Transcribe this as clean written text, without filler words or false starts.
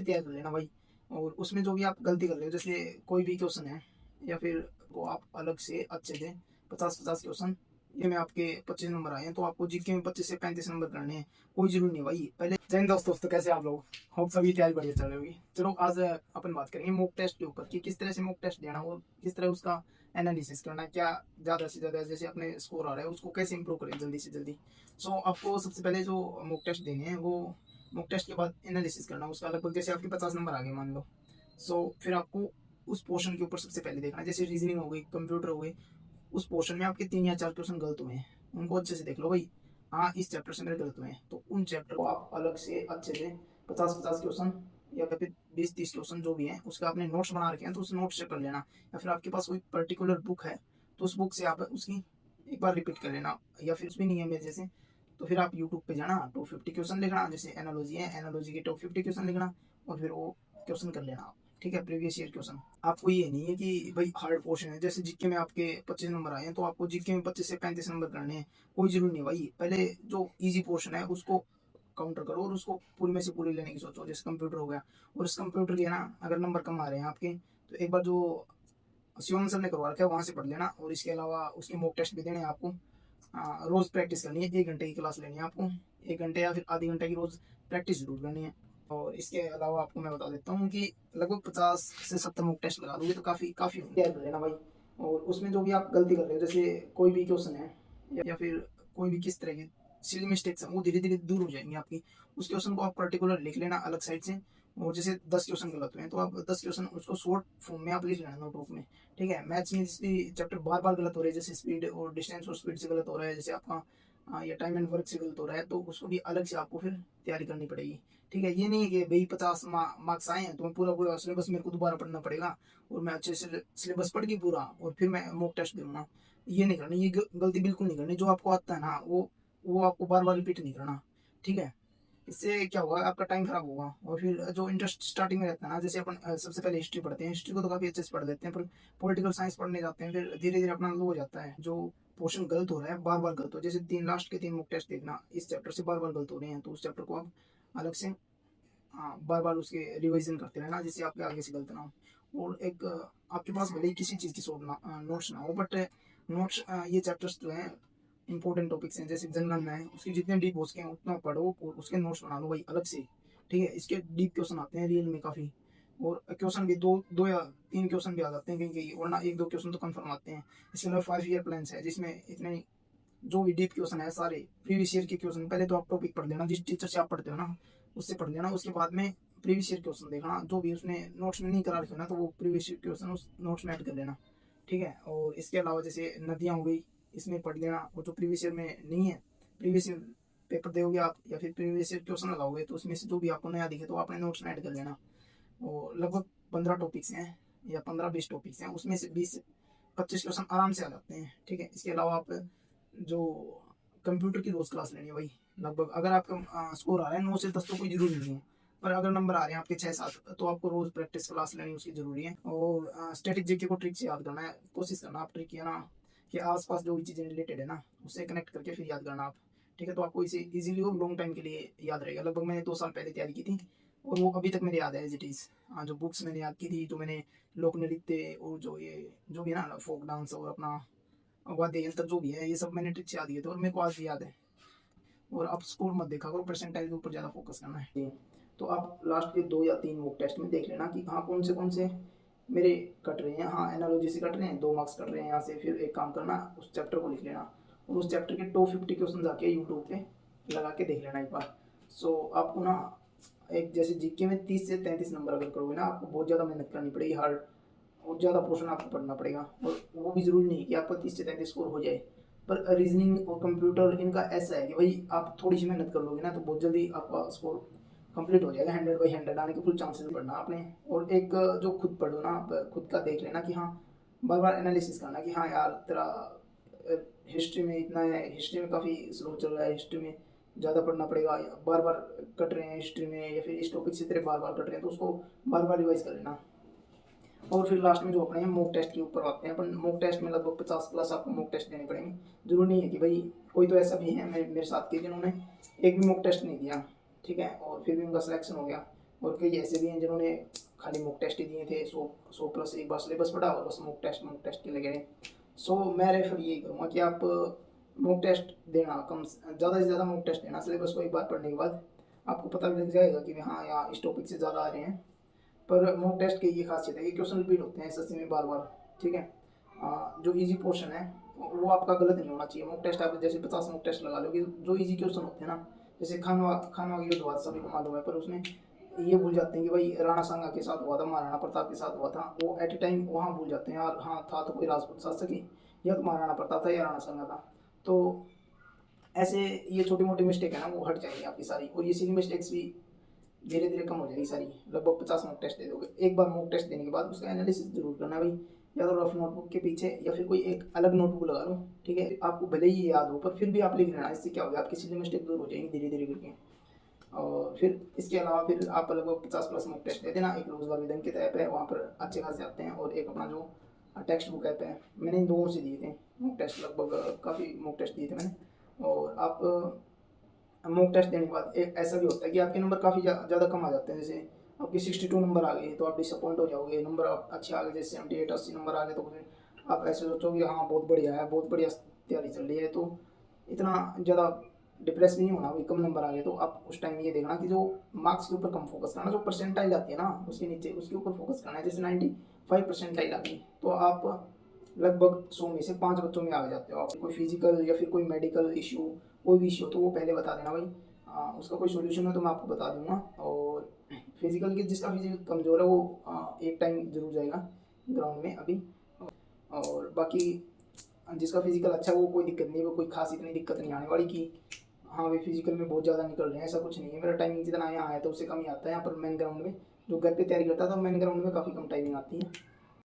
तैयार कर लेना भाई। और उसमें जो भी आप गलती कर रहे हो, जैसे कोई भी क्वेश्चन है या फिर वो आप अलग से अच्छे से 50-50 क्वेश्चन, ये में आपके 25 नंबर आए हैं तो आपको जीके में 25 से 35 नंबर करने हैं। कोई जरूरी नहीं भाई। पहले जैन दोस्तों कैसे आप लोग, होप सभी तैयारी बढ़िया चल रही होगी। चलो आज अपन बात करेंगे मॉक टेस्ट के ऊपर कि किस तरह से मॉक टेस्ट देना और किस तरह उसका एनालिसिस करना है, क्या ज़्यादा से ज़्यादा जैसे अपने स्कोर आ रहा है उसको कैसे इंप्रूव करें जल्दी से जल्दी। सो आपको सबसे पहले जो मॉक टेस्ट देने हैं वो मॉक टेस्ट के बाद एनालिसिस करना उसका, लगभग जैसे आपके 50 नंबर आ गए मान लो। सो फिर आपको उस पोर्शन के ऊपर सबसे पहले देखना है, जैसे रीजनिंग हो गई, कंप्यूटर हो गई, उस पोर्शन में आपके 3 या 4 क्वेश्चन गलत हुए हैं, उनको अच्छे से देख लो भाई। हाँ इस चैप्टर से मेरे गलत हुए हैं तो उन चैप्टर को आप अलग से अच्छे से 50-50 क्वेश्चन या फिर 20-30 क्वेश्चन जो भी है उसका आपने नोट्स बना रखे हैं तो उस नोट से कर लेना। या फिर आपके पास कोई पर्टिकुलर बुक है तो उस बुक से आप उसकी एक बार रिपीट कर लेना। या फिर उसमें नहीं है मेरे जैसे तो फिर आप यूट्यूब पे जाना, टॉप 50 क्वेश्चन लिखना, जैसे एनालॉजी है एनालॉजी के टॉप 50 क्वेश्चन लिखना और फिर वो क्वेश्चन कर लेना आप। ठीक है, प्रीवियस ईयर क्वेश्चन। आपको ये नहीं है कि भाई हार्ड पोर्शन है, जैसे जीके में आपके 25 नंबर आए हैं तो आपको जीके में 25 से 35 नंबर करने हैं, कोई जरूरी नहीं भाई। पहले जो इजी पोर्शन है उसको काउंटर करो और उसको पूरी में से पूरी लेने की सोचो। जैसे कंप्यूटर हो गया, और इस कंप्यूटर के ना अगर नंबर कम आ रहे हैं आपके तो एक बार जो शिवम सर ने करवा रखा है वहाँ से पढ़ लेना। और इसके अलावा उसके मॉक टेस्ट भी देने हैं आपको। रोज प्रैक्टिस करनी है, 1 घंटे की क्लास लेनी है आपको, 1 घंटे या फिर आधे घंटे की रोज प्रैक्टिस जरूर करनी है। और इसके अलावा आपको मैं बता देता हूँ कि लगभग 50 से 70 मॉक टेस्ट लगा दोगे तो काफ़ी काफ़ी तैयार कर लेना भाई। और उसमें जो भी आप गलती कर रहे हो, जैसे कोई भी क्वेश्चन है या फिर कोई भी किस तरह की सिली मिस्टेक्स हैं वो धीरे धीरे दूर हो जाएंगी आपकी। उस क्वेश्चन को आप पर्टिकुलर लिख लेना अलग साइड से। और जैसे 10 क्वेश्चन गलत हुए हैं तो आप 10 क्वेश्चन उसको शॉर्ट फॉर्म में आप लिख लेना नोटबुक में। ठीक है, मैथ्स में भी चैप्टर बार बार गलत हो रहे हैं, जैसे स्पीड और डिस्टेंस और स्पीड से गलत हो रहा है, जैसे आपका या टाइम एंड वर्क से गलत हो रहा है तो उसको भी अलग से आपको फिर तैयारी करनी पड़ेगी। ठीक है, ये नहीं है कि भाई 50 मार्क्स आए हैं तो मैं पूरा पूरा सिलेबस मेरे को दोबारा पढ़ना पड़ेगा और मैं अच्छे से सिलेबस पढ़ के पूरा और फिर मैं मॉक टेस्ट दूंगा। ये नहीं करनी, ये गलती बिल्कुल नहीं करनी। जो आपको आता है ना वो आपको बार बार रिपीट नहीं करना। ठीक है, इससे क्या होगा, आपका टाइम खराब होगा। और फिर जो इंटरेस्ट स्टार्टिंग में रहता है ना, जैसे अपन सबसे पहले हिस्ट्री पढ़ते हैं, हिस्ट्री को तो काफ़ी अच्छे से पढ़ लेते हैं, पर पॉलिटिकल साइंस पढ़ने जाते हैं फिर धीरे धीरे अपना लो हो जाता है। जो पोर्शन गलत हो रहा है बार बार गलत हो, जैसे लास्ट के 3 मॉक टेस्ट देखना, इस चैप्टर से बार बार गलत हो रहे हैं तो उस चैप्टर को आप अलग से बार बार उसके रिविजन करते रहना जिससे आपके आगे से गलत ना हो। और एक आपके पास भले ही किसी चीज़ की नोट्स ना हो, बट नोट्स ये चैप्टर्स जो हैं इंपॉर्टेंट टॉपिक्स हैं, जैसे जनगणना है उसके जितने डीप हो सके उतना पढ़ो और उसके नोट्स बना लो भाई अलग से। ठीक है, इसके डीप क्वेश्चन आते हैं रियल में काफ़ी। और क्वेश्चन भी दो दो या 3 क्वेश्चन भी आ जाते हैं कहीं कहीं, वरना 1-2 क्वेश्चन तो कंफर्म आते हैं। इसके अलावा 5 ईयर प्लान्स है जिसमें इतने जो भी डीप क्वेश्चन है सारे प्रीवियस ईयर के क्वेश्चन। पहले तो आप टॉपिक पढ़ लेना, जिस टीचर से आप पढ़ते हो ना उससे पढ़ लेना, उसके बाद में प्रीवियस ईयर क्वेश्चन देखना, जो भी उसने नोट्स में नहीं करा रखे ना तो वो प्रीवियस ईयर क्वेश्चन उस नोट्स में ऐड कर लेना। ठीक है, और इसके अलावा जैसे नदियाँ हो गई, इसमें पढ़ लेना, वो जो प्रीवियस ईयर में नहीं है। प्रीवियस ईयर पेपर दोगे आप या फिर प्रीवियस ईयर क्वेश्चन लगाओगे तो उसमें से जो भी आपको नया दिखे तो अपने नोट्स में ऐड कर लेना। और लगभग 15 टॉपिक्स हैं या 15-20 टॉपिक्स हैं, उसमें से 20 से 25 क्वेश्चन आराम से आ जाते हैं। ठीक है, इसके अलावा आप जो कंप्यूटर की रोज क्लास लेनी है भाई। लगभग अगर आपका स्कोर आ रहा है 9 से 10 तो कोई जरूरी नहीं है, पर अगर नंबर आ रहे हैं आपके 6-7 तो आपको रोज प्रैक्टिस क्लास लेनी उसकी जरूरी है। और स्टैटिक जीके को ट्रिक से याद करना है, कोशिश करना आप ट्रिक, है ना, कि आसपास जो भी चीज़ें रिलेटेड है ना उससे कनेक्ट करके फिर याद करना आप। ठीक है, तो आपको इसे इजीली और लॉन्ग टाइम के लिए याद रहेगा। लगभग मैंने 2 साल पहले तैयारी की थी और वो अभी तक मेरे याद है एज इट इज़। जो बुक्स मैंने याद की थी, जो मैंने लोक नृत्य और जो भी है ना फोक डांस और अपना वाद्य यंत्र जो भी है ये सब मैंने ट्रिक से याद किए थे और मेरे को आज भी याद है। और आप स्कोर मत देखा करो, परसेंटाइल के ऊपर ज़्यादा फोकस करना है। तो आप लास्ट के 2 या 3 मॉक टेस्ट में देख लेना कि हाँ कौन से मेरे कट रहे हैं। हाँ एनालॉजी से कट रहे हैं, 2 मार्क्स कट रहे हैं यहाँ से। फिर एक काम करना, उस चैप्टर को लिख लेना और उस चैप्टर के टॉप 50 क्वेश्चन जाके यूट्यूब पे लगा के देख लेना एक बार। सो आपको ना एक जैसे जीके में 30 से 33 नंबर अगर करोगे ना आपको बहुत ज़्यादा मेहनत करनी पड़ेगी, हार्ड और ज़्यादा पोर्शन आपको पढ़ना पड़ेगा। और वो भी ज़रूरी नहीं कि आपका 30 से 33 स्कोर हो जाए, पर रीजनिंग और कंप्यूटर इनका ऐसा है कि भाई आप थोड़ी सी मेहनत कर लोगे ना तो बहुत जल्दी आपका स्कोर कंप्लीट हो जाएगा। 100/100 आने के फुल चांसेस पढ़ना आपने। और एक जो खुद पढ़ो ना आप खुद का देख लेना कि हाँ बार बार एनालिसिस करना कि हाँ यार तेरा हिस्ट्री में इतना है, हिस्ट्री में काफ़ी स्लो चल रहा है, हिस्ट्री में ज़्यादा पढ़ना पड़ेगा, बार बार कट रहे हैं हिस्ट्री में या फिर इस टॉपिक से तेरे बार बार कट रहे हैं तो उसको बार बार रिवाइज कर लेना। और फिर लास्ट में जो अपने मॉक टेस्ट के ऊपर आते हैं, अपन मॉक टेस्ट में लगभग 50+ आपको मॉक टेस्ट देने पड़ेंगे। जरूरी नहीं है कि भाई कोई तो ऐसा भी है मेरे साथ के जिन्होंने एक भी मॉक टेस्ट नहीं दिया, ठीक है, और फिर भी उनका सिलेक्शन हो गया। और कई ऐसे भी हैं जिन्होंने खाली मॉक टेस्ट ही दिए थे, 100 प्लस एक बार सिलेबस पढ़ा और बस मॉक टेस्ट के लगे रहे। सो मैं रेफर यही करूँगा कि आप मॉक टेस्ट देना, कम ज़्यादा से ज़्यादा मॉक टेस्ट देना। सिलेबस को एक बार पढ़ने के बाद आपको पता भी लग जाएगा कि हाँ यहाँ इस टॉपिक से ज़्यादा आ रहे हैं। पर मॉक टेस्ट की ये खासियत है कि क्वेश्चन रिपीट होते हैं एसएससी में बार बार, ठीक है। जो इजी पोर्शन है वो आपका गलत नहीं होना चाहिए। मॉक टेस्ट आप जैसे 50 मॉक टेस्ट लगा लो कि जो इजी क्वेश्चन होते हैं ना, जैसे खानवा की युद्ध हुआ सभी को मालूम है, पर उसमें ये भूल जाते हैं कि भाई राणा सांगा के साथ हुआ था, महाराणा प्रताप के साथ हुआ था, वो एट ए टाइम वहाँ भूल जाते हैं यार, हाँ था तो कोई राजपूत शासक ही, या तो महाराणा प्रताप था या राणा सांगा था। तो ऐसे ये छोटी मोटी मिस्टेक है ना वो हट जाएगी आपकी सारी, और ये सिली मिस्टेक्स भी धीरे धीरे कम हो जाएगी सारी। लगभग 50 मॉक टेस्ट दे दोगे, एक बार मॉक टेस्ट देने के बाद उसका एनालिसिस जरूर करना भाई, या तो रफ नोटबुक के पीछे या फिर कोई एक अलग नोटबुक लगा लो, ठीक है। आपको भले ही याद हो पर फिर भी आप लिख लेना, इससे क्या होगा आपकी सिली मिस्टेक दूर हो जाएगी धीरे धीरे करके। और फिर इसके अलावा फिर आप लगभग 50 प्लस मॉक टेस्ट देते ना। एक रोजगार विधन की ऐप है, वहाँ पर अच्छे खासे आते हैं, और एक अपना जो टेक्स्ट बुक ऐप है, मैंने इन दोनों से दिए थे मॉक टेस्ट, लगभग काफ़ी मॉक टेस्ट दिए थे मैंने। और आप मॉक टेस्ट देने के बाद एक ऐसा भी होता है कि आपके नंबर काफ़ी ज़्यादा कम आ जाते हैं। जैसे आपके 62 नंबर आ गए तो आप डिसअपॉइंट हो जाओगे, नंबर आप अच्छे आ गए जैसे 78-80 नंबर आ गए तो फिर आप ऐसे सोचोगे हाँ बहुत बढ़िया है, बहुत बढ़िया तैयारी चल रही है। तो इतना ज़्यादा डिप्रेस भी नहीं होना भाई कम नंबर आ गए तो। आप उस टाइम ये देखना कि जो मार्क्स के ऊपर कम फोकस करना, जो परसेंटाइल आती है ना उसके नीचे उसके ऊपर फोकस करना है। जैसे 95 परसेंटाइल आ गई तो आप लगभग 100 में से 5 बच्चों में आ जाते हो। आप कोई फिजिकल या फिर कोई मेडिकल इशू, कोई भी इशू तो वो पहले बता देना भाई। उसका कोई सोल्यूशन है तो मैं आपको बता दूंगा। और फिजिकल के जिसका फिजिकल कमज़ोर है वो एक टाइम जरूर जाएगा ग्राउंड में अभी। और बाकी जिसका फिजिकल अच्छा है वो कोई दिक्कत नहीं है, वो कोई खास इतनी दिक्कत नहीं आने वाली कि हाँ भाई फिजिकल में बहुत ज़्यादा निकल रहे हैं, ऐसा कुछ नहीं है। मेरा टाइमिंग जितना यहाँ है तो उससे कम ही आता है यहाँ पर मेन ग्राउंड में। जो घर पे तैयारी करता था मेन ग्राउंड में काफ़ी कम टाइमिंग आती है।